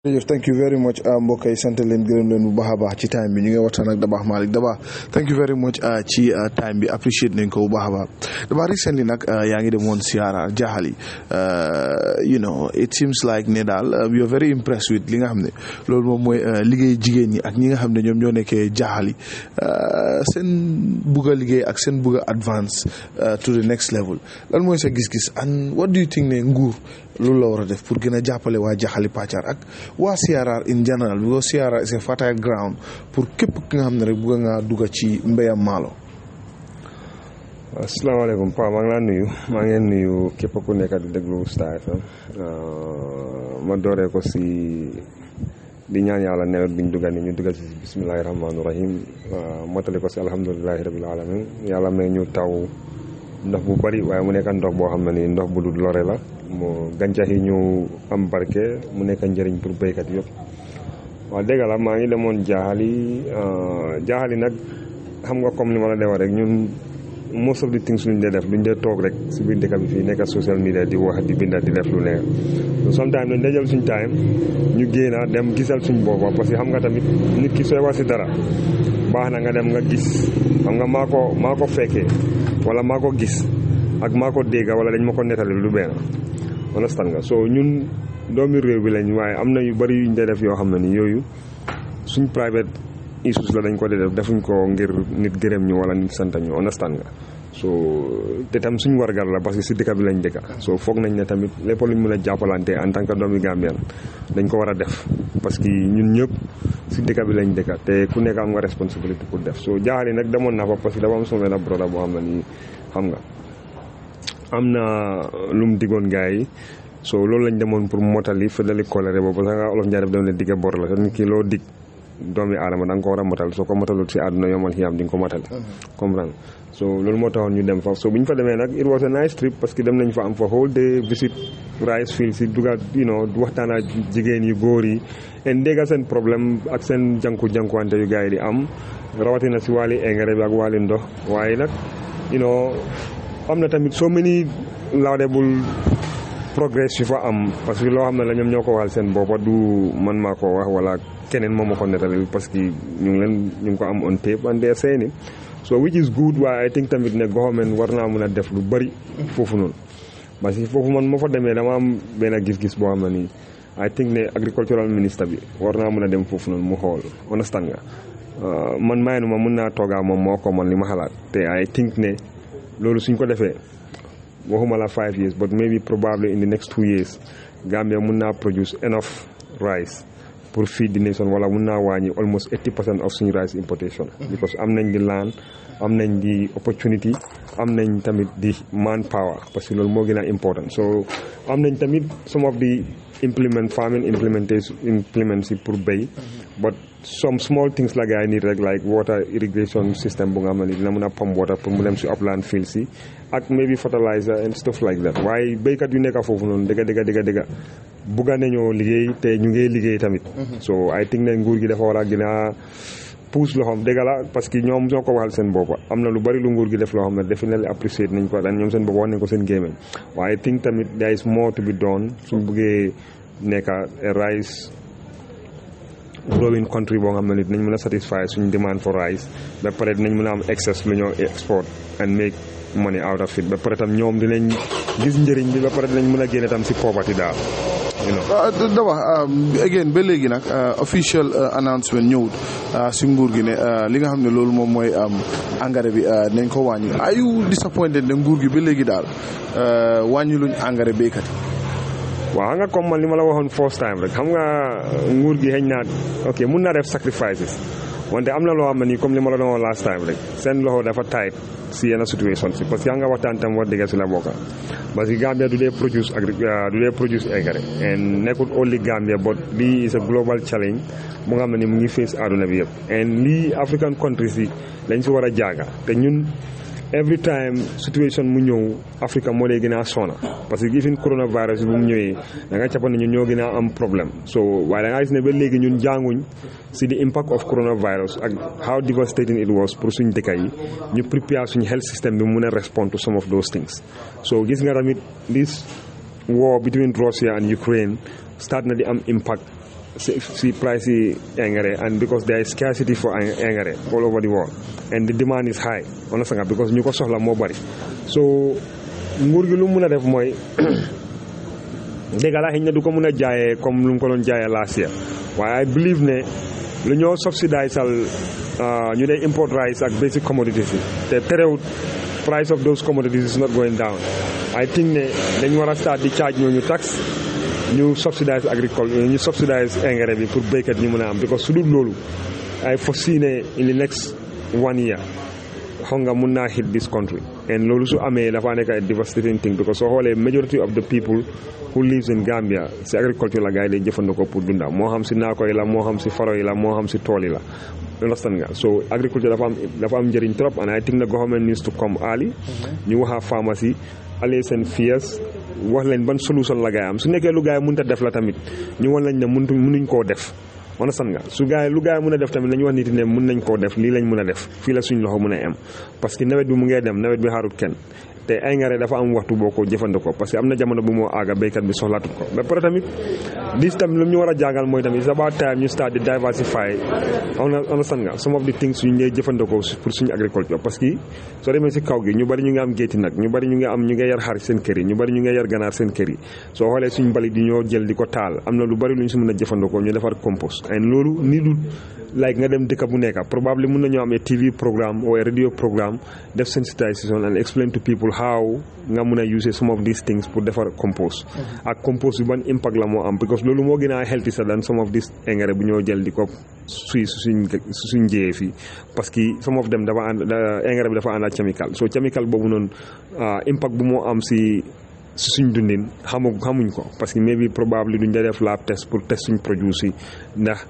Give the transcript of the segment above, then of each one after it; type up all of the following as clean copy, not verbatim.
Thank you very much mbokk yi sant leen gërëm leen bu baax a baax ci time bi ñu ngi waxtaan ak Dabakh Malick Dabakh thank you very much ci time bi appreciate nañ ko bu baax a baax Dabakh recently nag yaa ngi demoon siyaara Jahali you know it seems like ne daal you are very impressed with li nga xam ne loolu moom mooy liggéey jigéen ñi ak ñi nga xam ne ñoom ñoo nekkee Jahali seen bugg a liggéey ak seen bugg a advance to the next level lan mooy sa gis-gis and what do you think ne nguur loolu la war a def pour gën a jàppale waa Jahali Pachar ak waa CRR in general because CRR is a fertile ground pour képp ki nga xam ne rek bëgg nga dugg ci mbéyam maalo. asalaamaaleykum Pa maa ngi laa nuyu maa ngi nuyu képp ku nekk di déglu Star FM ma dooree ko si di ñaan yàlla nawet bi ñu duggal ni ñu duggal si bismillahi rahmaani rahim motali ko si alhamdulilahi rabil alamin yàlla may ñu taw ndox bu bari waaye mu nekk ndox boo xam ne ni ndox bu dul lore la mu gàncax yi ñu am barke mu nekk njëriñ pour béykat yëpp waaw dëgg la maa ngi demoon Jahali nag xam nga comme ni ma la dee wax rek ñun most of the things luñ dee def duñ dee toog rek si biir dëkk bi fii nekk social media di wax di binda di def lu nekk so sometimes dañ dee jël suñ time ñu génna dem gisal suñ boppa parce que xam nga tamit nit ki sooy wax si dara baax na nga dem nga gis xam nga maa ko fekkee wala maa ko gis ak maa ko dégga wala dañ ma ko nettali lu benn understand nga so ñun doomi réew bi lañ waaye am na yu bari yuñ dee def yoo xam ne ni yooyu suñ private issues la dañ ko dee def defuñ ko ngir nit gërëm ñu wala nit sant ñu understand nga so te tam suñ wargar la parce que si dëkk bi lañ dëkka so foog nañ ne tamit lépp luñ mën a jàppalante en tant que doomi Gambien dañ ko war a def parce que ñun ñëpp si dëkk bi lañ dëkka te ku nekk am nga responsabilité pour def so Jahali nag demoon naa fa parce que dafa am sama benn broda boo xam ne nii xam nga am na lu mu diggoon gars yi so loolu lañ demoon pour motali fëdali colère boobu parce que olof Njaay def dem ne digge bor la te nit ki loo dig doomi aadama da nga ko war a motal soo ko motalul si àdduna yomal xiyam di nga ko motal comprendre so loolu moo taxoon ñu dem fa so bu ñu fa demee nag it was a nice trip parce que dem nañ fa am fa whole day visit rice field si dugal waxtaan ak jigéen yu góor yi en dégga seen problème ak seen jànkuwante yu gars yi di am rawatina si wàlli engrais bi ak wàlli ndox waaye nag am na tamit so many laudable progress yu fa am parce que loo xam ne la ñoom ñoo ko waxal seen boppa du man maa ko wax wala keneen moom ma ko nettali parce que ñu ngi ko am on tape and they are saying it so which is good waaye I think tamit ne government war naa mën a def lu bari foofu noonu parce que foofu man moo fa demee dama am benn gis-gis boo xam ne nii I think ne agricultural minister bi war naa mën a dem foofu noonu mu xool understand nga man maay nu ma mën naa toogaa moom moo ko man li ma xalaat te I think ne loolu suñ ko defee waxuma la 5 years but maybe probably in the next 2 years Gambia mun naa produce enough rice pour feed the nation wala mun naa wàññi almost 80% of suñu rice importation because am nañ di land am nañ di opportunity am nañ tamit di manpower parce que loolu moo gën a important so am nañ tamit some of the farming implements yi pour béy but some small things la gars yi need rek like water irrigation system bu nga xam ne dina mën a pump water pour mu dem si upland fields yi ak maybe fertilizer and stuff like that waaye béykat yu nekk foofu noonu dëgga bugga nañoo liggéey te ñu ngi liggéey tamit so I think ne nguur gi dafa war a gën a puus loxoom dëgg la parce que ñoom ñoo ko waxal seen boppa am na lu bari lu nguur gi def loo xam ne definitely appreciate nañ ko daan ñoom seen boppa wax nañ ko seen gémmiñ waaye I think tamit there is more to be done suñ buggee nekk a rice growing country boo xam ne nit nañ mën a satisfy suñ demand for rice ba pare dinañ mën a am excess lu ñoo export and make money out of it ba pare tam ñoom dinañ gis njëriñ bi ba pare dinañ mën a génne tam si poverty daal Dabakh again ba léegi nag official announcement ñëwut si nguur gi ne li nga xam ne loolu moom mooy engrais bi nañ ko wàññi are you disappointed ne nguur gi ba léegi daal wàññi luñ engrais béykat yi waaw nga comme man li ma la waxoon first time rek xam nga nguur gi xëy na ok mun naa def sacrifices wante am na loo xam ne nii comme li ma la doon wax last time rek seen loxo dafa tight si yenn situation si parce que nga waxtaan tam wax dëgg si la bokka parce que Gambia du dee produce engrais and nekkul only Gambia but lii is a global challenge bu nga xam ne ni mu ngi face àdduna bi yëpp and lii African countries yi lañ si war a jaaga te ñun every time situation mu ñëw Africa moo lay gën a sona parce que even coronavirus bu mu ñëwee da nga cappa ne ñun ñoo gën a am problème so waaye da nga gis ne ba léegi ñun jànguñ si the impact of coronavirus ak how devastating it was pour suñ dëkk yi ñu prepare suñ health system bi mun a respond to some of those things so gis nga tamit this war between Russia and Ukraine start na di am impact see price engrais, and because there is scarcity for engrais all over the world and the demand is high understand nga because ñu ko soxla moo bari so nguur gi lu mu mën a def mooy dégg la xëy na du ko mën a jaayee comme lu mu ko doon jaayee last year waaye I believe ne lu ñoo subsidize ñu dee import rice ak basic commodities yi te terewut price of those commodities is not going down I think ne dañ war a start di charge ñooñu tax ñu subsidize agriculture ñu subsidize engrais bi pour béykat ñu mën a am because su dul loolu I foresee ne in the next 1 year hunger mun naa hit this country and loolu su amee dafa nekk a devastating thing because soo xoolee majority of the people who lives in Gambia si agriculture la gars yi day jëfandikoo pour dunda moo xam si naako yi la moo xam si faro yi la moo xam si tool yi la understand nga so agriculture dafa am njëriñ trop and I think the government needs to come early ñu wax farmers yi allez seen fears wax leen ban solution la gars am su nekkee lu gars yi mënut a def la tamit ñu wan lañ ne mënuñ koo def understand nga su gars yi lu gars yi mën a def tamit nañu wax nit ne mën nañ koo def lii lañ mën a def fii la suñ loxo mën a am parce que nawet bi mu ngee dem nawet bi xaarut kenn te engrais dafa am waxtu boo ko jëfandikoo parce que am na jamono bu moo aaga béykat bi soxlaatut ko mais pare tamit dis tamit lu ñu war a jàngal mooy tamit it's about time ñu start di diversify understand nga some of the things yu ñu lay jëfandikoo pour suñu agriculture parce que soo demee si kaw gi ñu bari ñu ngi am gétti nag ñu bari ñu ngi yar xar seen kër yi ñu bari ñu ngi yar ganaar seen kër yi soo xoolee suñu mbalit di ñoo jël di ko taal am na lu bari lu ñu si mën a jëfandikoo ñu defar compost and loolu nii du like nga dem dëkk bu nekk probably mën nañoo am a TV programme or a radio programme def sensitization and explain to people how nga mën a use some of these things pour defar compost ak compost bi ban impact la moo am because loolu moo gën a healthy sa than some of this engrais bu ñoo jël di ko suñ njëyee fii parce que some of them dafa ànd engrais bi dafa ànd ak chemical so chemical boobu noonu impact bu moo am si suñ dundin xamuñ ko parce que maybe probably duñ def lab test pour test suñ produce yi ndax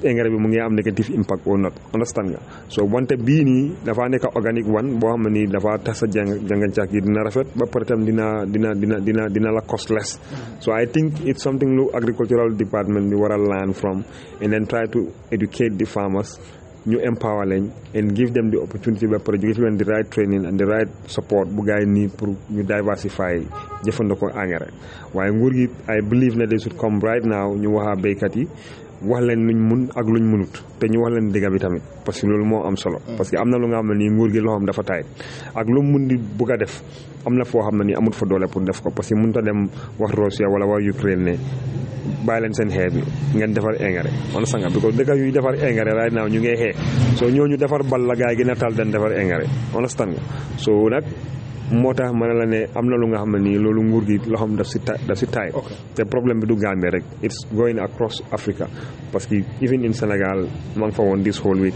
engrais bi mu ngi am negative impact or not understand nga so wante bii nii dafa nekk organic one boo xam ne nii dafa tax sa jàngancax gi dina rafet ba pare tam dina la costless so I think it's something lu agricultural department bi war a learn from and then try to educate the farmers ñu empower leen and give them the opportunity ba pare give them the right training and the right support bu gaay nii pour ñu diversify jëfandikoo engrais waaye nguur gi I believe ne they should come right now ñu waxaa béykat yi wax leen luñ mun ak luñ munut te ñu wax leen dëgg bi tamit parce que loolu moo am solo parce que am na lu nga xam ne nii nguur gi loo xam dafa taay ak lu mun di bugg a def am na foo xam ne nii amut fa doole pour def ko parce que mënut a dem wax Russia wala wax Ukraine ne bàyyi leen seen xeer bi ngeen defar engrais man sanga because dëkk yuy defar engrais right now ñu ngi xee so ñooñu defar bal la gaay gën a tal den defar engrais understand nga so nag moo tax ma ne la ne am na lu nga xam ne nii loolu nguur gi loo xam daf si taay te problème bi du Gambie rek it's going across Africa parce que even in Sénégal maa ngi fa woon this whole week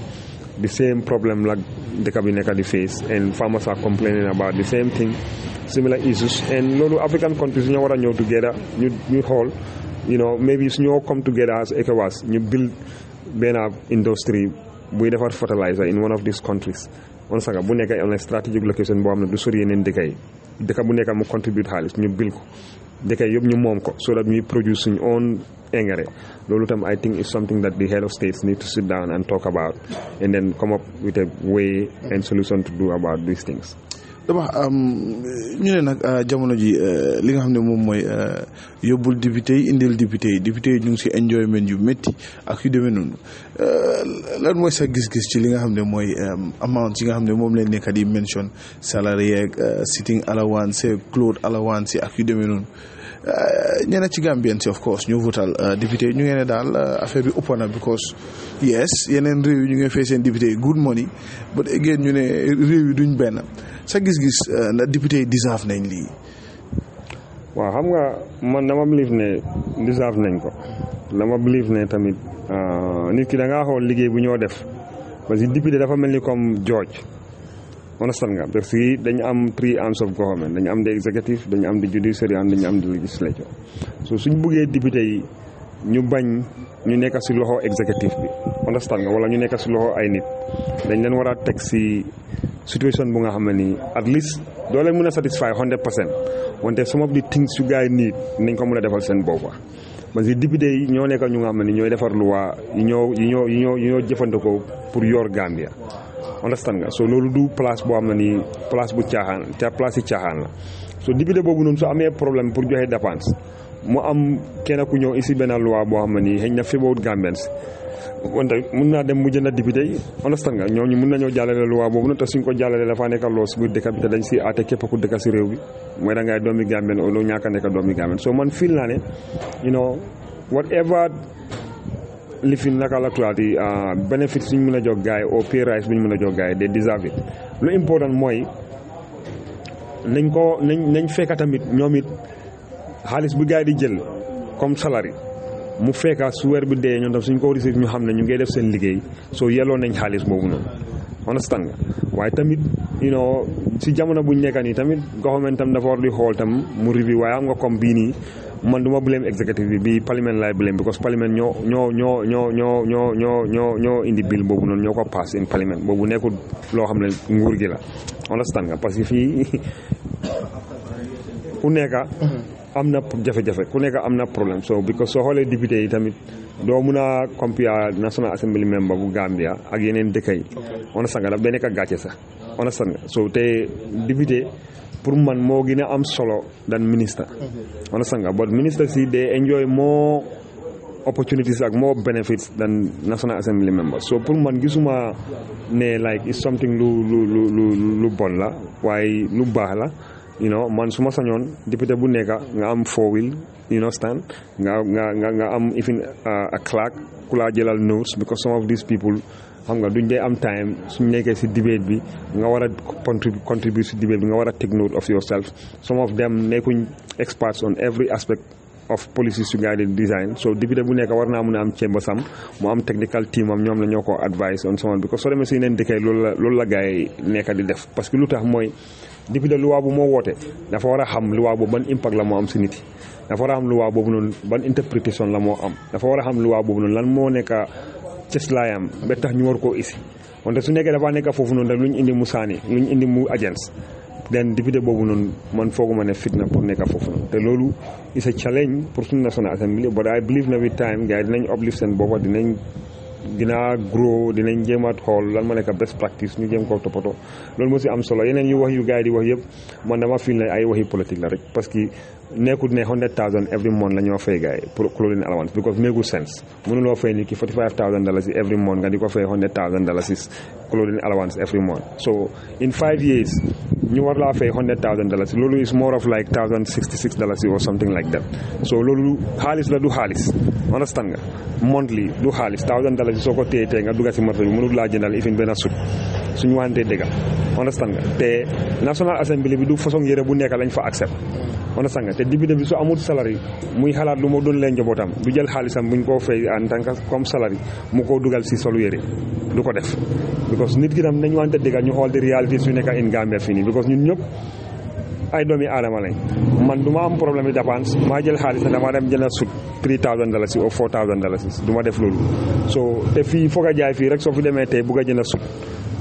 the same problem la dëkk bi nekk di face and farmers are complaining about the same thing similar issues and loolu African countries ñoo war a ñëw together ñu xool you know maybe su ñoo come together as ECOWAS ñu build benn industry buy defar fertilizer in one of these countries on sanga bu nekk on a strategic location boo xam ne du sori yeneen dëkk bu nekk mu contribute xaalis ñu bil ko dëkk yëpp ñu moom ko so that we produce suñ own engrais loolu tam I think is something that the head of states need to sit down and talk about and then come up with a way and solution to do about these things. dama ñu ne nag jamono ji li nga xam ne moom mooy yóbbul député yi indil député yi ñu ngi si enjoyment yu métti ak yu demee noonu lan mooy sa gis-gis ci li nga xam ne mooy amount yi nga xam ne moom lañ nekk di mention salary yeeg sitting allowance clothes allowance ak yu demee noonu ñeneen ci Gambien si of course ñu votal député ñu ngeen ne daal affaire bi ëpp na because yes yeneen réew yi ñu ngi fay seen député good money but again ñu ne réew yi duñ benn sa gis-gis na député yi deserve nañ lii. waaw xam nga man dama believe ne deserve nañ ko dama believe ne tamit nit ki da ngaa xool liggéey bu ñoo def parce que député dafa mel ni comme George understand nga parce que dañu am 3 arms of government dañu am the executive dañu am the judiciary and dañu am the legislature so suñ buggee député yi ñu bañ ñu nekk si loxo executive bi understand nga wala ñu nekk si loxo ay nit dañ leen war a teg si situation bu nga xam ne nii at least doo leen mën a satisfy 100% wante some of the things you guys need nañ ko mën a defal seen bopp parce que député yi ñoo nekk ñu nga xam ne ni ñooy defar loi yi ñoo jëfandikoo pour yor Gambia understand nga so loolu du place boo xam ne nii place bu caaxaan te place yi caaxaan la so député boobu noonu su amee problème pour joxe dépense mu am kenn ku ñëw ici benn loi boo xam ne nii xëy na féboot Gambians wante mun naa dem mu jënd député yi understand nga ñooñu mun nañoo jàllale loi boobu noonu te suñ ko jàllale dafaa nekk loo si biir dëkk bi te dañ si aate képp ku dëkk si réew bi mooy da ngay doomi Gambien o loo ñàkk a nekk doomi Gambien so man feel naa ne you know whatever li fi naka la tuwaati benefit suñ mën a jox gaay au pay rise bu ñu mën a jox gaay they deserve it lu important mooy nañ fekka tamit ñoom it xaalis bu gaay di jël comme salary mu fekka su weer bi dee ñoom tam suñ ko receive ñu xam ne ñu ngi def seen liggéey soo yelloo nañ xaalis boobu noonu understand nga waaye tamit you know si jamono buñ nekka nii tamit government tam dafa war di xool tam mu review waaye am nga comme bii nii man du ma blame executive bi parliament laay blame because parliament ñoo indi bill boobu noonu ñoo ko pass in parliament boobu nekkul loo xam ne nguur gi la understand nga parce que fii ku nekka am na jafe-jafe ku nekk am na problème so because soo xoolee député yi tamit doo mun a compare National Assembly member bu Gambia ak yeneen dëkk yi understand nga daf day nekk gàcce sax understand nga so te député pour man moo gën a am solo dan ministre understand nga but ministre si they enjoy more opportunities ak more benefits than National Assembly members so pour man gisuma ne like is something lu bon la waaye lu baax la you know man suma sañoon député bu nekk nga am 4-wheel you know stand nga am even a clerk ku laa jëlal notes because some of these people xam nga duñ dee am time suñ nekkee si debate bi nga war a contribute si debate bi nga war a take note of yourself some of them nekkuñ experts on every aspect of policies yu guided design so député bu nekk war naa mun a am chamber sam mu am technical team am ñoom la ñoo ko advice on someone because soo demee si yeneen dëkk loolu la gars yi nekk di def parce que lu tax mooy député luwaa bu moo woote dafa war a xam luwaa boobu ban impact la moo am si nit yi dafa war a xam luwaa boobu noonu ban interprétation la moo am dafa war a xam luwaa boobu noonu lan moo nekk cëslaayam ba tax ñu war koo isi wante su nekkee dafa nekk foofu noonu rek lu ñu indi mu saani lu ñu indi mu agence den député boobu noonu man fooguma ne fitna pour nekk foofu noonu te loolu is a challenge pour suñu National Assembly but I believe na with time gars yi dinañ uplift seen boppa dinañ grow dinañ jéem a xool lan ma nekk best practice ñu jéem koo toppatoo loolu moo si am solo yeneen yu wax yu gars yi di wax yëpp man dama feel ne ay waxi politique la rek parce que nekkul ne 100,000 every month la ñoo fay gars yi pour clothing allowance because make sense mënuloo fay ni ki $45,000 every month nga di ko fay $100,000 clothing allowance every month so in 5 years ñu war laa fay $100,000 loolu is more of like $1,066 or something like that so loolu xaalis la du xaalis understand nga monthly du xaalis $1,000 soo ko téye nga dugga si marché bi mënul laa jëndal ifin benn suñu wante dëgga understand nga te National Assembly bi du façon yére bu nekk lañ fa accept understand nga te député bi su amul salary muy xalaat lu moo doon leen njabootam du jël xaalisam buñ koo fay en tant que comme salary mu ko dugal si solu yére du ko def because nit ki tam nañ wante dëgga ñu xool di réalité su nekk in Gambia fii nii because ñun ñëpp ay doomi aadama lañ man du ma am problème de dépense maa jël xaalis ne dama dem jënd sut $3,000 ou $4,000 du ma def loolu so te fii foog a jaay fii rek soo fi demee tey bugg a jënd sut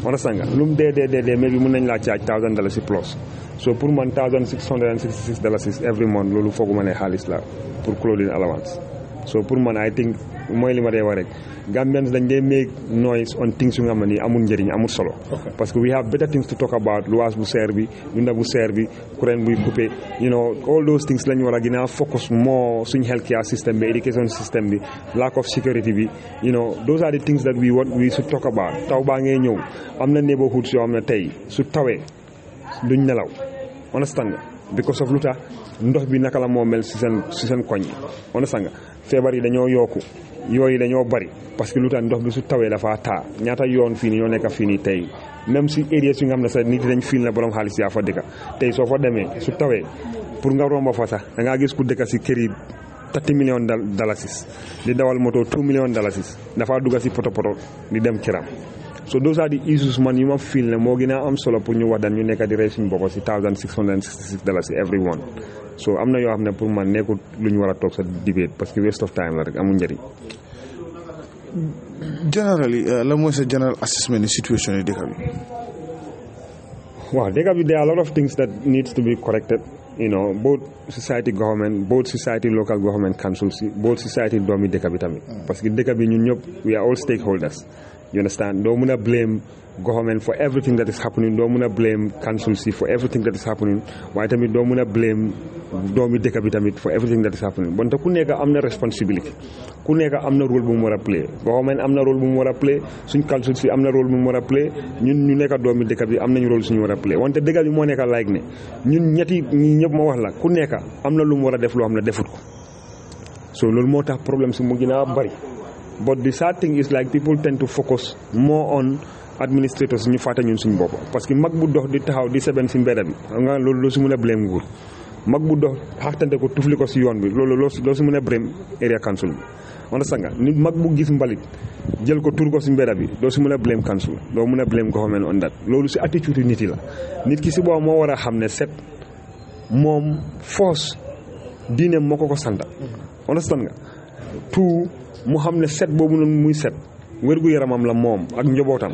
understand nga lu mu dee mais bi mën nañ laa caaj $1,000 plus so pour man $1,666 every month loolu fooguma ne xaalis la pour clothing allowance so pour man I think mooy li ma dee wax rek Gambians dañ dee make noise on things yu nga xam ne nii amul njëriñ amul solo parce que we have better things to talk about luwaas bu seer bi dunda bu seer bi courant buy coupé you know all those things lañ war a gën a focus more suñ healthcare system bi education system bi lack of security bi you know those are the things that we should talk about taw baa ngee ñëw am na neighborhoods yoo xam ne tey su tawee duñ nelaw understand nga because of lu tax ndox bi naka la moo mel si seen koñ yi understand nga feebar yi dañoo yokku yooyu dañoo bari parce que lu tax ndox bi su tawee dafa taa ñaata yoon fii nii ñoo nekk fii nii tey même si areas yu nga xam ne sax nit dañ fiil na borom xaalis yaa fa dëkka tey soo fa demee su tawee pour nga romba fa sax da ngaa gis ku dëkka si kër yi $30 million di dawal moto $2 million dafa dugga si poto di dem këram so those are the issues man yu ma fiil ne moo gën a am solo pour ñu wax daan ñu nekk di rey suñu bopp si $1,666 every one so am na yoo xam ne pour man nekkul lu ñu war a toog sa debate parce que waste of time la rek amul njëriñ. Generally la mooy sa general assessment situation yi dëkk bi. waaw dëkk bi there are a lot of things that needs to be corrected you know both society government both society local government councils both society doomi dëkk bi tamit parce que dëkk bi ñun ñëpp we are all stakeholders you understand doo mën a blame government for everything that is happening doo mun a blame council si for everything that is happening waaye tamit doo mun a blame doomi dëkk bi tamit for everything that is happening bonte ku nekk am na responsibility ku nekk am na rôle bu mu war a play government am na rôle bu mu war a play suñ council si am na rôle bu mu war a play ñun ñu nekk doomi dëkk bi am nañu rôle suñu war a play wante dëkk bi moo nekk like ne ñun ñetti ñi ñëpp ma wax la ku nekk am na lu mu war a def loo xam ne defut ko so loolu moo tax problème si mu gën a bari but the sad thing is like people tend to focus more on administrators ñu fàtte ñun suñu bopp parce que mag bu dox di taxaw di seben si mbedda bi xam nga loolu loo si mën a blame nguur mag bu dox xaxtante ko tufli ko si yoon bi loolu loo si mën a blame area council bi understand nga nit mag bu gis mbalit jël ko tur ko si mbedda bi doo si mën a blame council doo mën a blame government on that loolu si attitude nit yi la nit ki si boobu moo war a xam ne set moom force diine moo ko santa understand nga tout mu xam ne set boobu noonu muy set wérgu yaramam la moom ak njabootam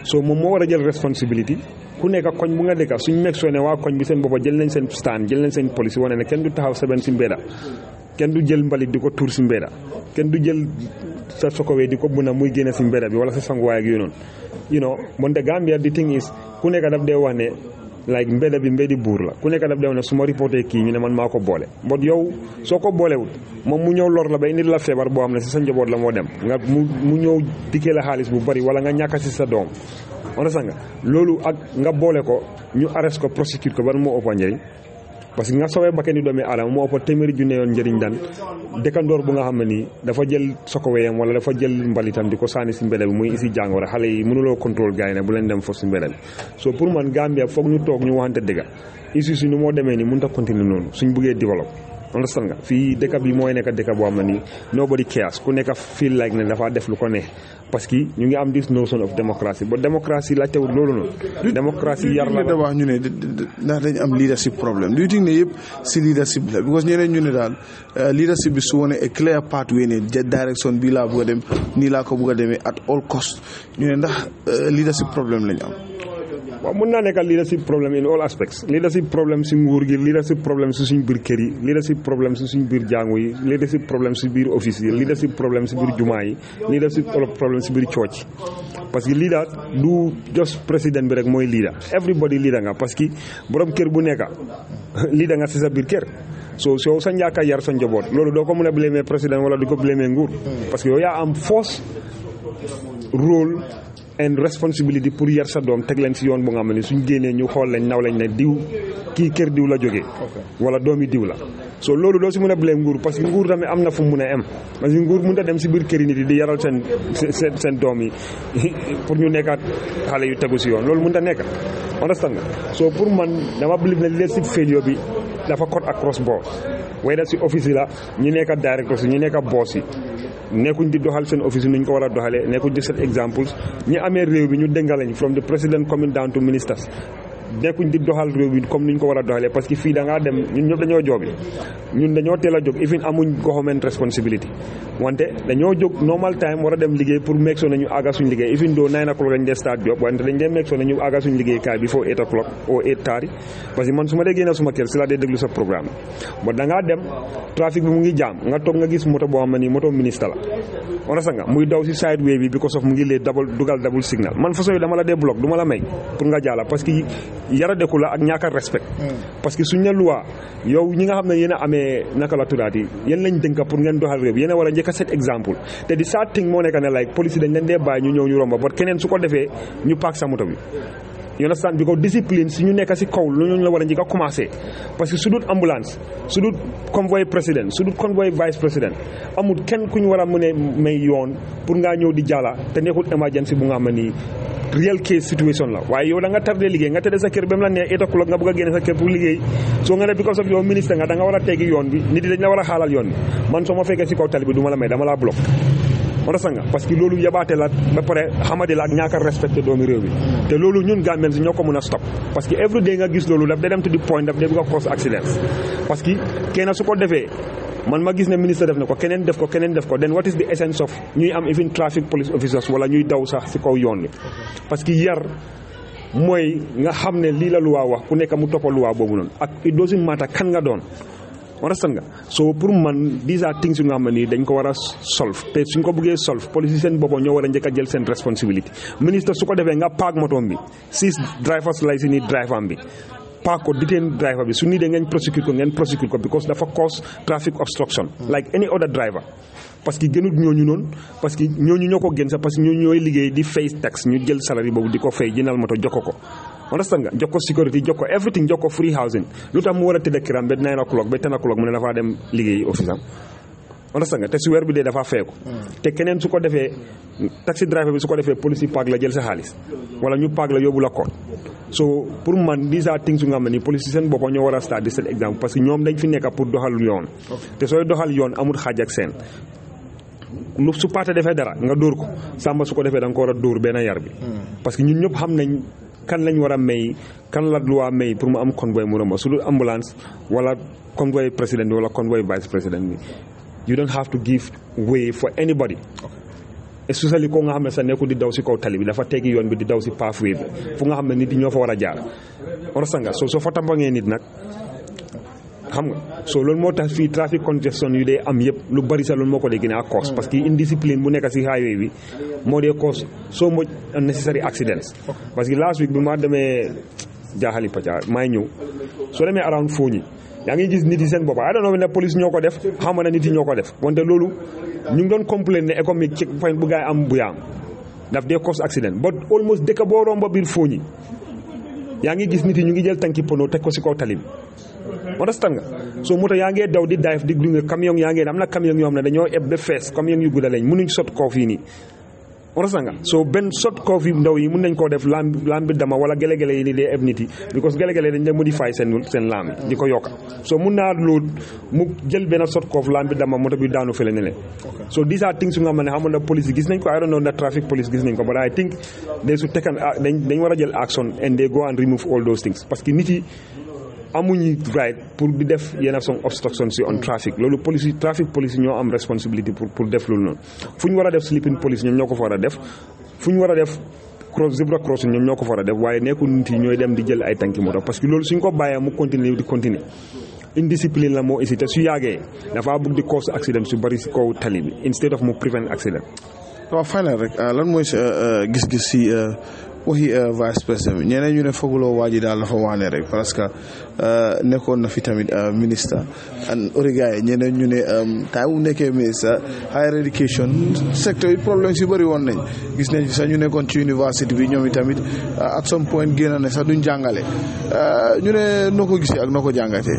so moom moo war a jël responsibility ku nekk koñ bu nga dëkka suñ meg soo ne waa koñ bi seen boppa jël nañ seen stand jël nañ seen policy wane ne kenn du taxaw seben si mbedda kenn du jël mbalit di ko tuur si mbedda kenn du jël sa sokowee di ko buna muy génne si mbedda bi wala sa sanguwaay ak yooyu noonu you know bonte Gambia the thing is ku nekk daf dee wax ne like mbedda bi mbeddi buur la ku nekk daf dee wax ne su ma reporté kii ñu ne man maa ko boole but yow soo ko boolewut moom mu ñëw lor la ba indi la feebar boo xam ne si sa njaboot la moo dem nga mu ñëw dikkee la xaalis bu bari wala nga ñàkk si sa doom understand nga loolu ak nga boole ko ñu arrest ko prosecute ko ban moo ëpp njëriñ parce que nga sowee bakkani doomi aadama moo ëpp téeméeri junne yoon njëriñ daan dëkkandoor bu nga xam ne nii dafa jël sokoweyam wala dafa jël mbalitam di ko sànni si mbedda bi muy isi jàngoro xale yi mënuloo contrôle gars yi ne bu leen dem foofu si mbedda bi so pour man Gambia foog ñu toog ñu waxante dëgga issue si nu moo demee nii mënut a continuer noonu suñ bëggee développe understand nga fii dëkk bi mooy nekk dëkk boo xam ne nii nobody cares ku nekk feel like ne dafa def lu ko neex parce que ñu ngi am this notion of democracy but democracy la teewul loolu noonu democracy yar la wax ñu ne ndax dañ am leadership problème do you think ne yëpp si leadership la because ñeneen ñu ne daal leadership bi su wone a clear pathway ne direction bii laa bëgg a dem nii laa ko bëgg a demee at all cost ñu ne ndax leadership problème lañ am waaw mën naa nekk leadership problem in all aspects leadership problem si nguur gi leadership problem si suñ biir kër yi leadership problem si suñ biir jàngu yi leadership problem si biir office yi leadership problem si biir jumaa yi leadership problem si biir church parce que leader du just président bi rek mooy leader everybody leader nga parce que borom kër bu nekk leader nga si sa biir kër so sa njàkka yar sa njaboot loolu doo ko mën a blâmer président wala di ko blâmer nguur parce que yow yaa am force rôle and responsibility pour yar sa doom teg leen si yoon bu nga xam ne suñ génnee ñu xool lañ naw lañ ne diw kii kër diw la jógee wala doomi diw la so loolu doo si mën a blame nguur parce que nguur tamit am na fu mu mën a am parce que nguur mënut a dem si biir kër yi nit yi di yaral seen doom yi pour ñu nekkaat xale yu tegu si yoon loolu mënut a nekk understand nga so pour man dama believe ne leadership failure bi dafa cut across board whether si office yi la ñu nekk directors yi ñu nekk boss yi nekkuñ di doxal seen office nuñ ko war a doxalee nekkuñ di set examples ñi amee réew bi ñu déngalañ from the president coming down to ministers nekkuñ di doxal réew bi comme nuñ ko war a doxalee parce que fii da ngaa dem ñun ñëpp dañoo joobi ñun dañoo teel a jóg even amuñ government responsibility wante dañoo jóg normal time war a dem liggéey pour make sure nañu àgga suñ liggéey even though 9 o'clock dañ dee start job wante dañ dee make sure nañu àgga suñ liggéey kaay before 8 o'clock or 8:30 parce que man su ma dee génne suma kër si laa dee déglu sa programme ba da ngaa dem trafic bi mu ngi jaam nga toog nga gis moto boo xam ne nii moto ministre la on nga muy daw si sideway bi because of mu ngi lee double signal man façon yi dama la dee block du ma la may pour nga jàlla parce que yara deku la ak ñaaka respect parce que suñ ne loi yow ñi nga xam ne yéen a amee naka la tuddaati yéen lañ dënka pour ngeen doxal réew yéen a war a njëkk a set exemple te di sad thing moo nekk ne like police dañ leen dee bàyyi ñu ñëw ñu romba but keneen su ko defee ñu paak sa moto bi you understand because discipline si ñu nekk si kaw lu ñu la war a njëkk a commencé parce que su dul ambulance su dul convoy président su dul convoy vice président amul kenn ku ñu war a mën a may yoon pour ngaa ñëw di jàlla te nekkul emergency bu nga xam ne nii real case situation la waaye yow da nga tardé liggéey nga tëdd sa kër ba mu la nee 8 o'clock nga bëgg a génne sa kër pour liggéey soo nga ne because of yow ministre nga da nga war a teggi yoon bi nit yi dañ la war a xaalal yoon bi man soo ma fekkee si kaw tali bi du ma la may dama laa bloqué understand nga parce que loolu yabaate la ba pare xamadi la ak ñàkk a respecté doomi réew bi te loolu ñun Gambians si ñoo ko mën a stop parce que every day nga gis loolu daf day dem to the point daf day bëgg a cause accidents parce que kenn su ko defee man ma gis ne ministre def na ko keneen def ko then what is the essence of ñuy am even traffic police officers wala ñuy daw sax si kaw yoon bi parce que yar mooy nga xam ne lii la luwaa wax ku nekk mu toppa luwaa boobu noonu ak it doesn't matter kan nga doon understand nga so pour man these are things yu nga xam ne dañ ko war a solve te suñ ko bëggee solve police seen boppam ñoo war a njëkk a jël seen responsibility ministre su ko defee nga paak motoom bi six drivers license ni driver bi paak ko detain driver bi su nii de ngeen prosecute ko because dafa cause traffic obstruction like any other driver parce que gënut ñooñu noonu parce que ñooñu ñoo ko gën sax parce que ñooñu ñooy liggéey di fay tax ñu jël salary boobu di ko fay jëndal moto jokko ko understand nga jox ko security jox ko everything jox ko free housing lu tax mu war a tëdd kiram ba 9 o'clock ba 10 o'clock mu ne dafaa dem liggéey office am understand nga te su weer bi dee dafa feeku te keneen su ko defee taxi driver bi su ko defee police yi paak la jël sa xaalis wala ñu paak la yóbbu la court so pour man these are things yu nga xam ne police seen boppam ñoo war a start di set exemple parce que ñoom dañ fi nekk pour doxal yoon te sooy doxal yoon amul xaaj ak seen lu su paate defee dara nga dóor ko sàmba su ko defee da nga ko war a dóor benn yar bi parce que ñun ñëpp xam nañ kan lañ war a may kan la loi may pour mu am convoy mu romb su dul ambulance wala convoy président bi wala convoy vice président bi you don't have to give way for anybody especially ko nga xam ne sa nekku di daw si kaw tali bi dafa teggi yoon bi di daw si pathway bi fu nga xam ne nit yi ñoo fa war a jaar orasanga soo fa tambangee nit nag xam nga so loolu moo tax fii traffic congestion yu dee am yëpp lu bari sa loolu moo ko dee gën a cause parce que indiscipline bu nekk si highway bi moo dee cause so much unnecessary accidents parce que last week bi ma demee jaaxali paca maay ñëw soo demee around Fooñi yaa ngi gis nit yi seen bopp I don't know ne police ñoo ko def xam na nit yi ñoo ko def wante loolu ñu ngi doon complain ne économique check point bu gaay am bu yaam daf dee cause accident but almost dëkk boo romba biir Fooñi yaa ngi gis nit yi ñu ngi jël tanki pono teg ko si kaw tali bi understand nga so moto yaa ngee daw di dive di gunge camion yaa ngee am na camion yoo xam ne dañoo eb ba fees camion yu gudda lañ mënuñ sot koo fii nii understand nga so benn sot koo fi ndaw yi mën nañ koo def lambi dama wala gele-gele yi ni dee eb nit yi because gele-gele dañ dee modify seen lambi di ko yokka so mun naa loolu mu jël benn sot koof lambi dama moto bi daanu fële ne leen so these are things yu nga xam ne xamoon na police gis nañ ko I don't know na traffic police gis nañ ko but I think they should take dañ war a jël action and they go and remove all those things parce que nit yi amuñu right pour di def yenn son obstruction si on traffic loolu police traffic police ñoo am responsibility pour def loolu noonu fu ñu war a def sleeping police ñoom ñoo ko fa war a def fu ñu war a def zebra crossing ñoom ñoo ko fa war a def waaye nekkul nit yi ñooy dem di jël ay tànki moto parce que loolu suñ ko bàyyee mu continuer indiscipline la moo isi te su yàggee dafa bëgg di cause accident su bari si kaw tali bi instead of mu prevent accident. waaw final rek lan mooy sa gis-gis si waxi vice président bi ñeneen ñu ne fooguloo waa ji daal dafa waane rek parce que nekkoon na fi tamit ministre and origaay ñeneen ñu ne time mu nekkee ministre higher education secteur yi problème si bëri woon nañ gis nañ sax ñu nekkoon ci université bi ñoom i tamit at some point génn ne sax duñ jàngale ñu ne noo ko gisee ak noo ko jàngatee.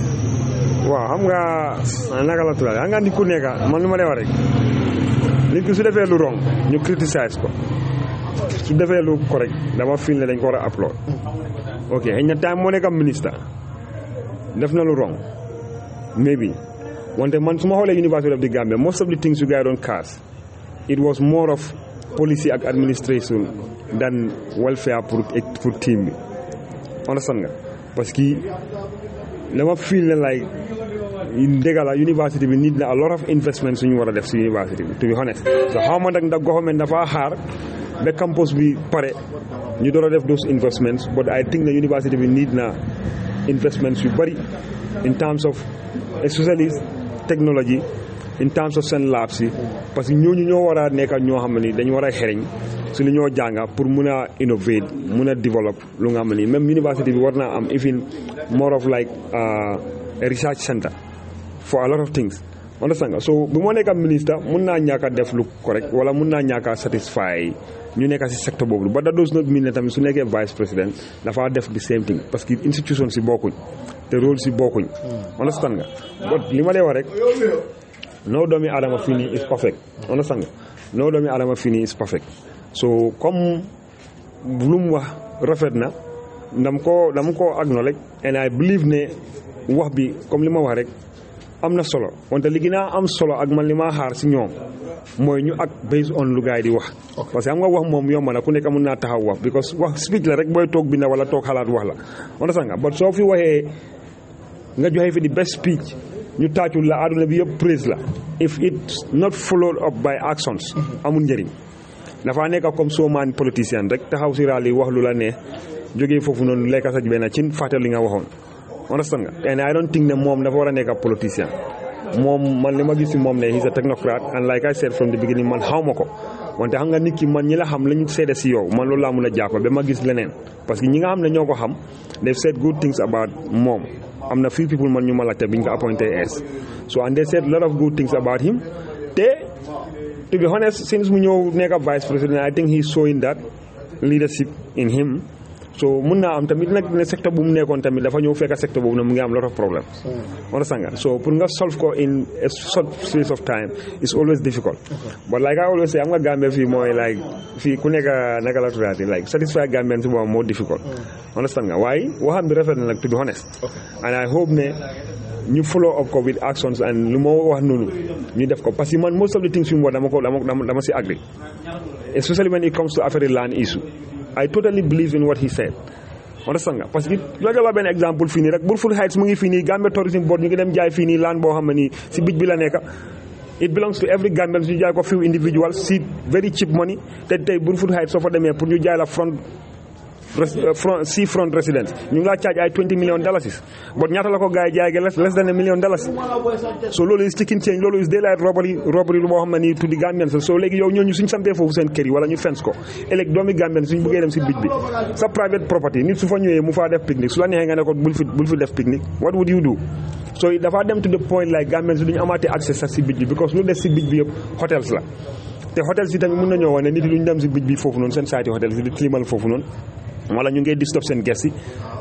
waaw xam nga naka la tudd xam nga nit ku nekk man lu ma lay wax rek nit ki su defee lu wrong ñu criticize ko su defee lu correct dama fil ne dañ ko war a applaud ok xëy na time moo nekk am ministre def na lu wrong maybe wante man su ma xoolee University of the Gambia most of the things you guys don't cast it was more of policy ak administration than welfare pour team bi understand nga parce que dama fil ne like dëgg la university bi need na a lot of investment suñu war a def si university bi to be honest so xaw ma nag ndax government dafa xaar ba campus bi pare ñu door a def those investments but I think the university bi need na investments yu bari in terms of especially technology in terms of seen labs yi parce que ñooñu ñoo war a nekk ñoo xam ne dañu war a xereñ su li ñoo jànga pour mun a innovate mun a develop lu nga xam ne même university bi war naa am even more of like a research center for a lot of things understand nga so bi moo nekk ministre mun naa ñàkk a def lu correct wala mun naa ñàkk a satisfy ñu nekk si secteur boobu but that does not mean ne tamit su nekkee vice président dafa def the same thing parce que institution si bokkuñ te rôle si bokkuñ understand nga but li ma lay wax rek no doomi adama fii nii is perfect understand nga no doomi adama fii nii is perfect so comme lu mu wax rafet na dama ko acknowledge and I believe ne wax bi comme li ma wax rek am na solo wante li gën a am solo ak man li ma xaar si ñoom mooy ñu ak based on lu gaay di wax parce que xam nga wax moom yomb na ku nekk mën naa taxaw wax because wax speech la rek booy toog binda wala toog xalaat wax la understand nga but soo fi waxee nga joxe fi di best speech ñu taacul la àdduna bi yëpp praise la if it's not followed up by actions amul njëriñ dafa nekk comme soomaan politicien rek taxaw si raali wax lu la ne jógee foofu noonu lekka sa benn cin fàtte li nga waxoon understand nga and I don't think ne moom dafa war a nekk politicien moom man li ma gis si moom ne he's a technocrat and like I said from the beginning man xaw ma ko wante xam nga nit ki man ñi la xam lañu seede si yow man loolu laa mun a jàpp ba ma gis leneen parce que ñi nga xam ne ñoo ko xam they've said good things about moom am na few people man ñu ma laajte biñ ko appointed as so and they said a lot of good things about him te to be honest since mu ñëw nekk vice president I think he's showing that leadership in him so mun naa am tamit nag ne secteur bu mu nekkoon tamit dafa ñëw fekk secteur boobu nag mu ngi am lot of problems understand nga so pour nga solve ko in a short space of time is always difficult but like I always say am nga Gambia fii mooy like fii ku nekk naka la tuddaati like satisfy Gambians si boobu moo difficult understand nga waaye waxam bi rafet na nag to be honest and I hope ne ñu follow up ko with actions and lu ma wax noonu ñu def ko parce que man most of the things yu mu wax dama si agree especially when it comes to affaire land issue I totally believe in what he said understand nga parce que la jox la benn exemple fii nii rek Brufut Heights mu ngi fii nii Gambia Tourism Board ñu ngi dem jaay fii nii land boo xam ne nii si bij bi la nekk it belongs to every Gambian ñu jaay ko few individuals si very cheap money te tey Brufut Heights soo fa demee pour ñu jaay la seafront residence ñu ngi laa charge ay $20 million but ñaata la ko gars yi jaay less than $1 million so loolu is chicken change loolu is daylight robbery lu boo xam ne nii tuddi Gambians so léegi yow ñooñu suñ sampee foofu seen kër yi wala ñu fence ko ëllëg doomi Gambians suñ bëggee dem si bij bi sa private property nit su fa ñëwee mu faa def pique-nique su la neexee nga ne ko bul fi def pique-nique what would you do so dafa dem to the point like Gambians duñu amaatee accès sax si bij bi because lu des si bij bi yëpp hotels la te hotels yi tamit mën nañoo wane nit yi duñ dem si bij bi foofu noonu seen saati hotels yi di tilimal foofu noonu wala ñu ngi disturb seen guests yi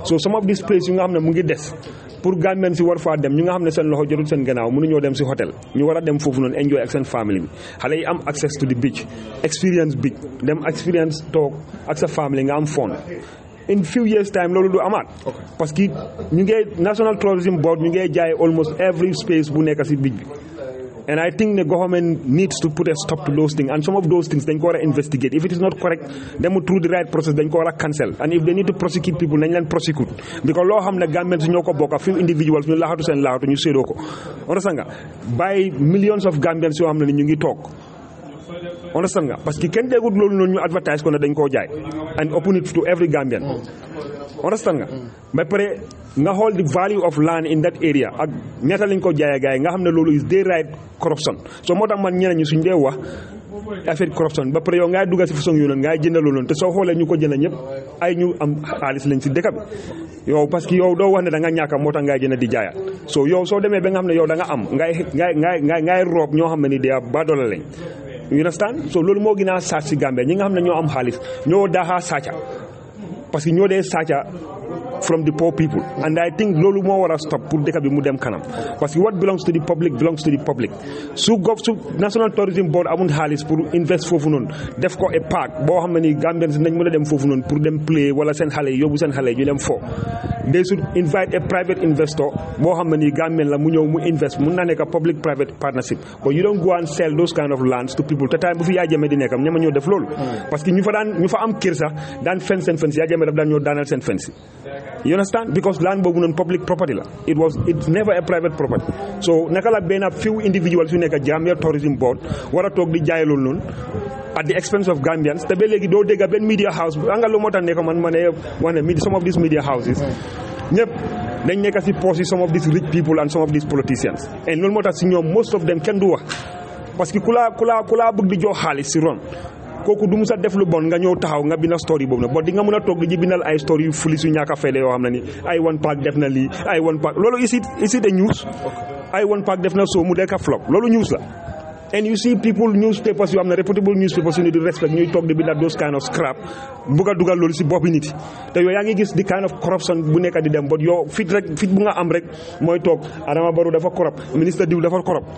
so some of these places yu nga xam ne mu ngi des pour Gambian si war faa dem ñu nga xam ne seen loxo jotul seen gannaaw mënuñoo dem si hôtel ñu war a dem foofu noonu enjoy ak seen family bi xale yi am access to the beach experience beach dem experience toog ak sa family nga am fun in few years time loolu du amaat parce que ñu ngi National Tourism Board ñu ngi jaay almost every space bu nekk si beach bi and I think the government needs to put a stop to those things and some of those things dañ ko war a investigate if it is not correct dem through the right process dañ ko war a cancel and if they need to prosecute people nañ leen prosecute because loo xam ne Gambians ñoo ko bokk a few individuals ñu laxatu seen laxatu ñu séedoo ko understand nga by millions of Gambians yoo xam ne ni ñu ngi toog understand nga parce que kenn déggut loolu noonu ñu advertise ko ne dañ koo jaay and open it to every Gambian understand nga ba pare nga xool the value of land in that area ak ñaata lañ ko jaayee gars yi nga xam ne loolu is day right corruption so moo tax man ñeneen ñi suñ dee wax affaire corruption ba pare yow ngay dugga si façon yu noonu ngay jënd loolu noonu te soo xoolee ñu ko jënd ñëpp ay ñu am xaalis lañ si dëkk bi yow parce que yow doo wax ne da nga ñàkk moo tax ngay jënd di jaayaat so yow soo demee ba nga xam ne yow da nga am ngay roob ñoo xam ne ni dee ba doole lañ you understand so loolu moo gën a sàcc si Gambie ñi nga xam ne ñoo am xaalis ñoo daaxaa sàcca parce que ñoo dee sàcca from the poor people and I think loolu moo war a stop pour dëkk bi mu dem kanam parce que what belongs to the public belongs to the public su National Tourism Board amul xaalis pour invest foofu noonu def ko a park boo xam ne ni Gambians nañ mën a dem foofu noonu pour dem play wala seen xale yi yóbbu seen xale yi ñu dem fo they should invite a private investor boo xam ne ni Gambian la mu ñëw mu invest mun naa nekk public private partnership but you don't go and sell those kind of lands to people te time bu fi yaa jëmee di nekkam ñama ñoo def loolu parce que ñu fa am kër sax daan fen seen fence yaa jëmee daf daan ñoo daanal seen fence you understand because land boobu noonu public property la it's never a private property so naka la benn few individuals yu nekk Gambia Tourism Board war a toog di jaay loolu noonu at the expense of Gambians te ba léegi doo dégg benn media house anga lu moo tax nekk man ma ne wax ne some of these media houses ñëpp dañ nekk si poche yi some of these rich people and some of these politicians and loolu moo tax si ñoom most of them kenn du wax parce que ku laa bëgg di jox xaalis si ron kooku du musa def lu bon nga ñëw taxaw nga bina story boobu nag bon di nga mën a toog di bindal ay story yu fulis yu ñàkk a fayda yoo xam ne ni ay one pack def na lii ay one pack loolu is it a news ay one pack def na soo mu dekk a flop loolu news la and you see people newspapers yu am na reputable newspapers yu ne di respect ñuy toog di bindal those kind of scrap bugg a dugal loolu si boppi nit te yow yaa ngi gis di kind of corruption bu nekk di dem but yow fit bu nga am rek mooy toog Adama Barrow dafa corrupt ministre diw dafa corrupt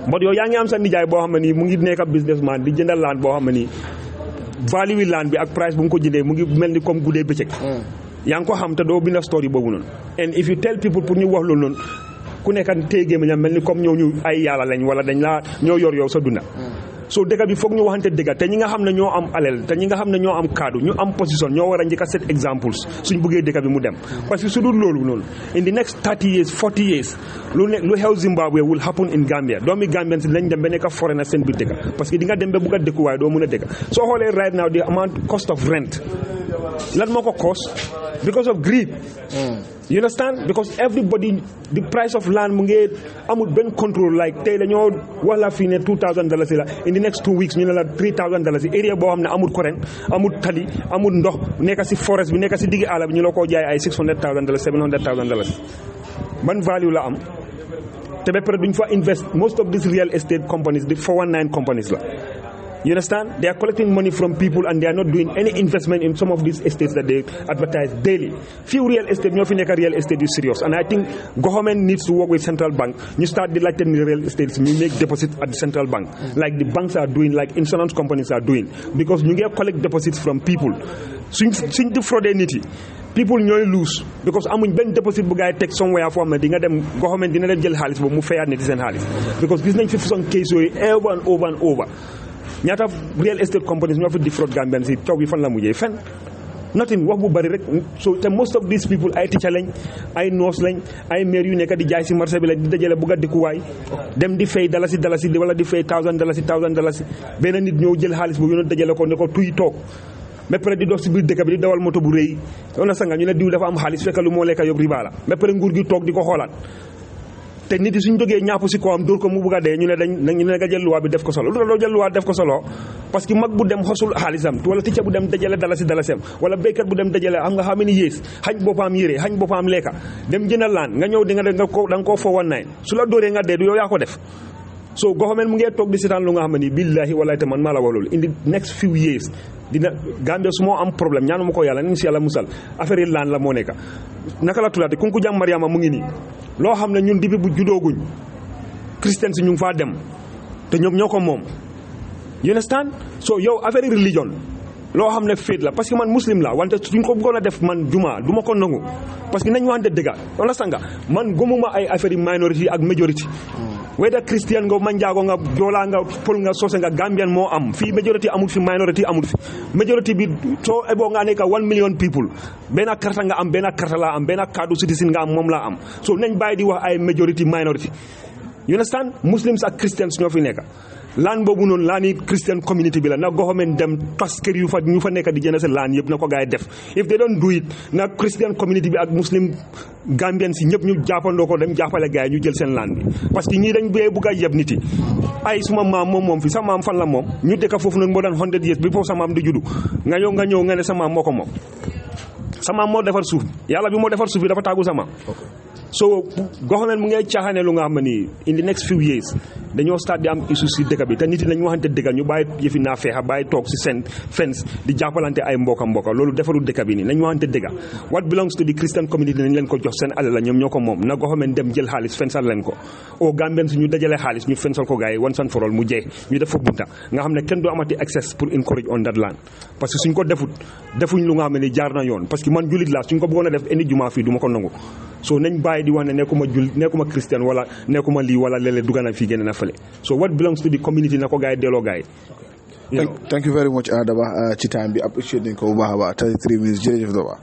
but yow yaa ngi am sa nijaay boo xam ne nii mu ngi nekk businessman di jëndal land boo xam ne nii value land bi ak price bu nga ko jëndee mu ngi mel ni comme guddee bëccëg yaa ngi ko xam te doo bind story boobu noonu and if you tell people pour ñu wax loolu noonu ku nekk téegée ma ñam mel ni comme ñoo ñu ay yàlla lañ wala dañ laa ñoo yor yow sa dunda so dëgg bi foog ñu waxante dëgg te ñi nga xam ne ñoo am alal te ñi nga xam ne ñoo am kaddu ñu am position ñoo war a njëkk a set examples suñ bëggee dëgg bi mu dem parce que su dul loolu noonu in the next 30 years 40 years lu xew Zimbabwe will happen in Gambia doomi Gambians lañ dem ba nekk foreigner seen biir dëkk parce que di nga dem ba bugg a dëkkuwaay doo mën a dëkk soo xoolee right now the amount cost of rent lan moo ko cause because of greed. You understand? Because everybody, the price of land mu ngi amul benn control like tey dañoo wax la fii ne $2,000 la in the next 2 weeks ñu ne la $3,000 area boo xam ne amul courant amul tali amul ndox nekk si forest bi nekk si diggi àll bi ñu la ko jaay ay $600,000 $700,000 ban value la am te ba pare duñ fa invest. Most of these real estate companies the 419 companies la. You understand? They are collecting money from people and they are not doing any investment in some of these estates that they advertise daily. Few real estate, ñoo fi nekk real estate is serious. And I think government needs to work with central bank. You start the like real estates, you make deposits at the central bank. Like the banks are doing, like insurance companies are doing. Because you get collect deposits from people. Suñ di fraudé nit yi people ñooy lose because amuñ benn deposit bu gaay teg somewhere foo xam ne di nga dem government dina leen jël xaalis boobu mu fayaat nit seen xaalis. Because gis nañ fi façon case yooyu over and over and over. ñaata real estate companies ñoo fi defraud Gambian si taw bi fan la mujjee fen nothing wax bu bari rek so te most of these people ay teacher lañ ay nurse lañ ay maire yu nekk di jaay si marché bi la di dajale bugg a dëkkuwaay dem di fay dalasi wala di fay $1,000 benn nit ñëw jël xaalis boobu ñu dajale ko ne ko tuy toog ba pare di dox si biir dëkk bi di dawal moto bu rëy yow na sanga ñu ne diw dafa am xaalis fekk lu moo lekk yóbbu riba la ba pare nguur gi toog di ko xoolaat te nit yi suñ jógee ñàpp si kawam dóor ko mu bugg a dee ñu ne nga jël luwaa bi def ko solo lu tax doo jël luwaa def ko solo parce que mag bu dem xosul xaalisam wala ticca bu dem dajale dalasem wala béykat bu dem dajale xam nga xam ni yées xañ boppam yére xañ boppam lekka dem jëndal laan nga ñëw di nga da nga koo 419 su la dóoree nga dee du yow yaa ko def so government mu ngee toog di seetaan lu nga xam ne billahi wallahi te man maa la wax loolu in the next few years dina Gambia su moo am problème ñaanu ma ko yàlla nañ si yàlla musal affaire yi laan la moo nekka naka la tuddaate kunku jàng Mariama mu ngi nii loo xam ne ñun depuis bu judooguñ christian si ñu ngi faa dem te ñoom ñoo ko moom you understand so yow affaire religion loo xam ne faith la parce que man muslim la wante suñ ko bëggoon a def man juma du ma ko nangu parce que nañ waxante dëgga understand nga man gëmuma ay affaire minority ak majority whether Christian nga manjaago nga joolaa nga pël nga soose nga Gambian moo am fii majority amul fi minority amul fi majority bi soo eboo nga nekk 1 million people benn karta nga am benn karta laa am benn kaddu citizen nga am moom laa am so nañ bàyyi di wax ay majority minority you understand Muslims ak Christians ñoo fi nekk laan boobu noonu laan yi Christian community bi la na government dem tas kër yu fa ñu fa nekk di jënd seen laan yëpp na ko gaay def if they don't do it na Christian community bi ak Muslim Gambian si ñëpp ñu jàppandoo ko dem jàppale gaay ñu jël seen laan bi parce que ñii dañ bee bugg a yeb nit yi ay suma maam moom fi sa maam fan la moom ñu dëkk foofu noonu moo daan 100 years bi foofu sa maam di juddu nga ñëw nga ne sa maam moo ko moom sa maam moo defar suuf yàlla bi moo defar suuf bi dafa tàggu sa maam so government mu ngay caaxaane lu nga xam ne nii in the next few years dañoo start di am issues si dëkk bi te nit yi nañu waxante dëgg ñu bàyyi yëfi naa feexa bàyyi toog si seen fence di jàppalante ay mbokka loolu defarul dëkk bi nii nañu waxante dëgg what belongs to the Christian community nañ leen ko jox seen alal la ñoom ñoo ko moom na government dem jël xaalis fensal leen ko o Gambien si ñu dajale xaalis ñu fensal ko gars yi once and for all mu jeex ñu def fa bunta nga xam ne kenn du amati access pour encourage on that land parce que suñ ko defuñ lu nga xam ne ni jaar na yoon parce que man julit la suñ ko bëggoon a def indi juma fii du ma ko nangu so nañ bàyyi di wax ne nekkuma Christian wala nekkuma lii wala léeg-léeg dugg na fii génn na fële so what belongs to the community na ko gars yi delloo gars yi. Thank you very much Daba ci time bi appreciate nañ ko bu baax a baax 33 minutes jërëjëf Daba.